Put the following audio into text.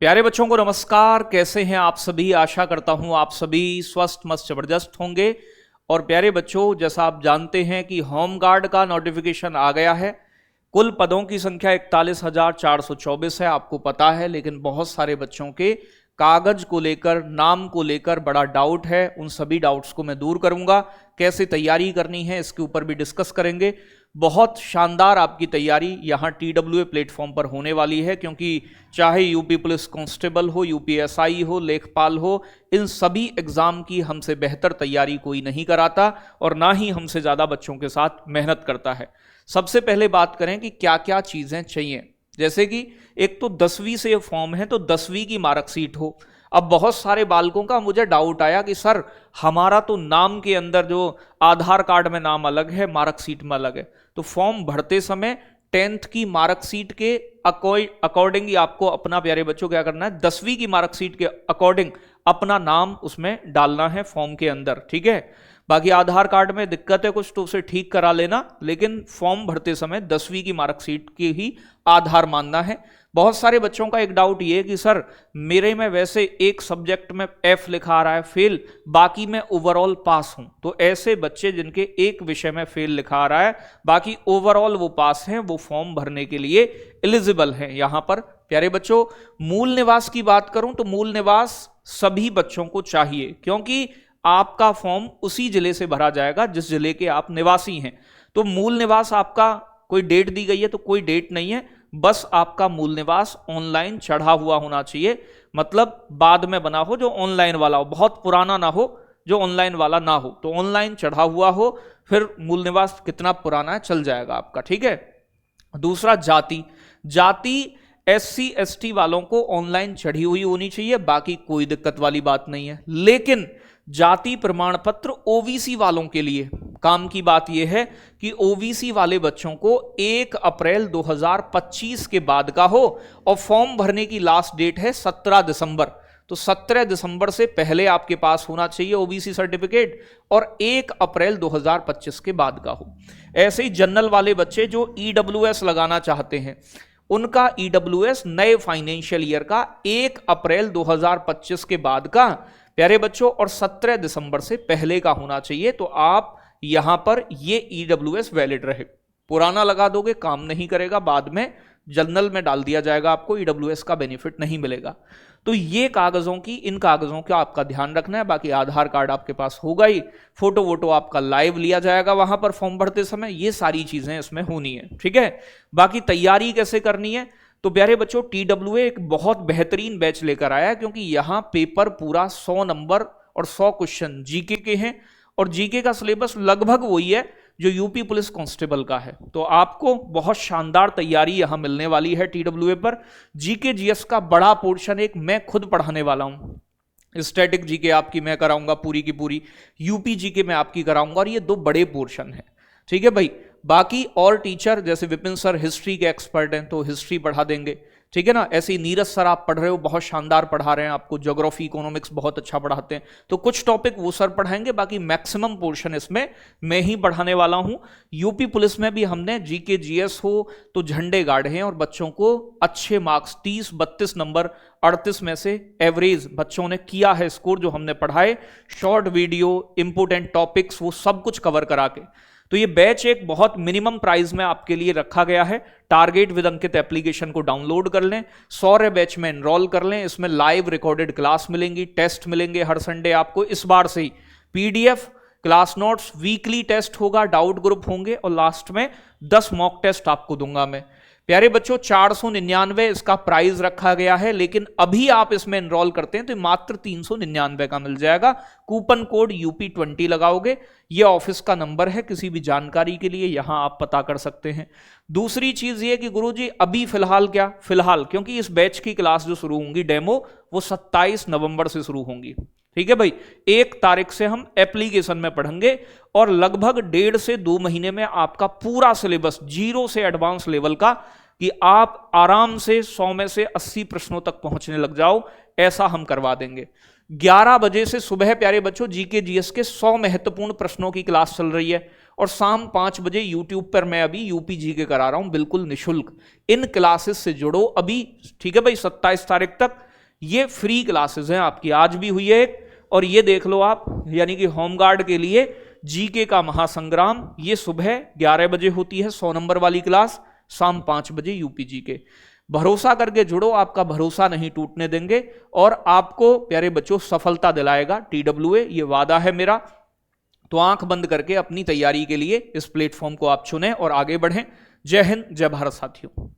प्यारे बच्चों को नमस्कार। कैसे हैं आप सभी? आशा करता हूं आप सभी स्वस्थ मस्त जबरदस्त होंगे। और प्यारे बच्चों, जैसा आप जानते हैं कि होम गार्ड का नोटिफिकेशन आ गया है। कुल पदों की संख्या 41,424 है, आपको पता है। लेकिन बहुत सारे बच्चों के कागज को लेकर, नाम को लेकर बड़ा डाउट है। उन सभी डाउट्स को मैं दूर करूंगा। कैसे तैयारी करनी है इसके ऊपर भी डिस्कस करेंगे। बहुत शानदार आपकी तैयारी यहाँ TWA प्लेटफॉर्म पर होने वाली है, क्योंकि चाहे यूपी पुलिस कांस्टेबल हो, UPSI हो, लेखपाल हो, इन सभी एग्जाम की हमसे बेहतर तैयारी कोई नहीं कराता और ना ही हमसे ज़्यादा बच्चों के साथ मेहनत करता है। सबसे पहले बात करें कि क्या क्या चीज़ें चाहिए। जैसे कि एक तो 10वीं से फॉर्म है, तो 10वीं की मार्कशीट हो। अब बहुत सारे बालकों का मुझे डाउट आया कि सर, हमारा तो नाम के अंदर जो आधार कार्ड में नाम अलग है, मार्कशीट में अलग है। तो फॉर्म भरते समय 10th की मार्कशीट के अकॉर्डिंग ही आपको अपना, प्यारे बच्चों, क्या करना है, 10वीं की मार्कशीट के अकॉर्डिंग अपना नाम उसमें डालना है फॉर्म के अंदर। ठीक है। बाकी आधार कार्ड में दिक्कत है कुछ तो उसे ठीक करा लेना, लेकिन फॉर्म भरते समय 10वीं की मार्कशीट की ही आधार मानना है। बहुत सारे बच्चों का एक डाउट ये है कि सर, मेरे में वैसे एक सब्जेक्ट में F लिखा आ रहा है फेल, बाकी में ओवरऑल पास हूं। तो ऐसे बच्चे जिनके एक विषय में फेल लिखा आ रहा है, बाकी ओवरऑल वो पास हैं, वो फॉर्म भरने के लिए एलिजिबल हैं। यहां पर प्यारे बच्चों, मूल निवास की बात करूं तो मूल निवास सभी बच्चों को चाहिए, क्योंकि आपका फॉर्म उसी जिले से भरा जाएगा जिस जिले के आप निवासी हैं। तो मूल निवास आपका, कोई डेट दी गई है तो कोई डेट नहीं है, बस आपका मूल निवास ऑनलाइन चढ़ा हुआ होना चाहिए। मतलब बाद में बना हो, जो ऑनलाइन वाला हो, बहुत पुराना ना हो जो ऑनलाइन वाला ना हो, तो ऑनलाइन चढ़ा हुआ हो। फिर मूल निवास कितना पुराना है चल जाएगा आपका। ठीक है। दूसरा, जाति। जाति SC ST वालों को ऑनलाइन चढ़ी हुई होनी चाहिए, बाकी कोई दिक्कत वाली बात नहीं है। लेकिन जाति प्रमाण पत्र OBC वालों के लिए काम की बात यह है कि OBC वाले बच्चों को 1 अप्रैल 2025 के बाद का हो, और फॉर्म भरने की लास्ट डेट है 17 दिसंबर। तो 17 दिसंबर से पहले आपके पास होना चाहिए OBC सर्टिफिकेट, और 1 अप्रैल 2025 के बाद का हो। ऐसे ही जनरल वाले बच्चे जो EWS लगाना चाहते हैं, उनका EWS नए फाइनेंशियल ईयर का 1 अप्रैल 2025 के बाद का, प्यारे बच्चों, और 17 दिसंबर से पहले का होना चाहिए। तो आप यहां पर ये EWS वैलिड रहे। पुराना लगा दोगे काम नहीं करेगा, बाद में जनरल में डाल दिया जाएगा, आपको EWS का बेनिफिट नहीं मिलेगा। तो ये कागजों की, इन कागजों का आपका ध्यान रखना है। बाकी आधार कार्ड आपके पास होगा ही, फोटो वोटो आपका लाइव लिया जाएगा वहां पर फॉर्म भरते समय, ये सारी चीजें इसमें होनी है। ठीक है। बाकी तैयारी कैसे करनी है, तो प्यारे बच्चों, TWA एक बहुत बेहतरीन बैच लेकर आया है, क्योंकि यहां पेपर पूरा 100 नंबर और 100 क्वेश्चन जीके के हैं, और जीके का सिलेबस लगभग वही है जो यूपी पुलिस कांस्टेबल का है। तो आपको बहुत शानदार तैयारी यहां मिलने वाली है TWA पर। जीके GS का बड़ा पोर्शन एक मैं खुद पढ़ाने वाला हूं। स्टैटिक जीके आपकी मैं कराऊंगा पूरी की पूरी, यूपी जीके मैं आपकी कराऊंगा, और ये 2 बड़े पोर्शन है। ठीक है भाई। बाकी और टीचर जैसे विपिन सर हिस्ट्री के एक्सपर्ट हैं, तो हिस्ट्री पढ़ा देंगे। ठीक है ना। ऐसे ही नीरज सर आप पढ़ रहे हो, बहुत शानदार पढ़ा रहे हैं आपको, ज्योग्राफी इकोनॉमिक्स बहुत अच्छा पढ़ाते हैं, तो कुछ टॉपिक वो सर पढ़ाएंगे। बाकी मैक्सिमम पोर्शन इसमें मैं ही पढ़ाने वाला हूं। यूपी पुलिस में भी हमने जीके GS हो तो झंडे गाड़े हैं, और बच्चों को अच्छे मार्क्स 30-32 नंबर 38 में से एवरेज बच्चों ने किया है स्कोर, जो हमने पढ़ाए। शॉर्ट वीडियो, इंपोर्टेंट टॉपिक्स, वो सब कुछ कवर करा के। तो ये बैच एक बहुत मिनिमम प्राइस में आपके लिए रखा गया है। टारगेट विद अंकित एप्लीकेशन को डाउनलोड कर लें, 100 बैच में एनरोल कर लें। इसमें लाइव रिकॉर्डेड क्लास मिलेंगी, टेस्ट मिलेंगे हर संडे आपको। इस बार से ही PDF, class notes, weekly test होगा, डाउट ग्रुप होंगे, और लास्ट में 10 मॉक टेस्ट आपको दूंगा मैं। प्यारे बच्चों, 499 इसका प्राइस रखा गया है, लेकिन अभी आप इसमें एनरोल करते हैं तो मात्र 399 का मिल जाएगा। कूपन कोड UP20 लगाओगे। ये ऑफिस का नंबर है, किसी भी जानकारी के लिए यहां आप पता कर सकते हैं। दूसरी चीज ये कि गुरुजी अभी फिलहाल क्या, फिलहाल क्योंकि इस बैच की क्लास जो शुरू होंगी डेमो, वो 27 नवंबर से शुरू होंगी। ठीक है भाई। 1 तारीख से हम एप्लीकेशन में पढ़ेंगे, और लगभग 1.5 से 2 महीने में आपका पूरा सिलेबस 0 से एडवांस लेवल का, कि आप आराम से 100 में से 80 प्रश्नों तक पहुंचने लग जाओ, ऐसा हम करवा देंगे। 11 बजे से सुबह प्यारे बच्चों जीके GS के 100 महत्वपूर्ण प्रश्नों की क्लास चल रही है, और शाम 5 बजे यूट्यूब पर मैं अभी यूपी जीके करा रहा हूं बिल्कुल निशुल्क। इन क्लासेस से जुड़ो अभी। ठीक है भाई। 27 तारीख तक ये फ्री क्लासेस हैं आपकी, आज भी हुई है एक, और ये देख लो आप, यानी कि होमगार्ड के लिए जीके का महासंग्राम, ये सुबह 11 बजे होती है 100 नंबर वाली क्लास, शाम 5 बजे यूपीजी के। भरोसा करके जुड़ो, आपका भरोसा नहीं टूटने देंगे और आपको प्यारे बच्चों सफलता दिलाएगा TWA, ये वादा है मेरा। तो आंख बंद करके अपनी तैयारी के लिए इस प्लेटफॉर्म को आप चुनें और आगे बढ़ें। जय हिंद, जय भारत साथियों।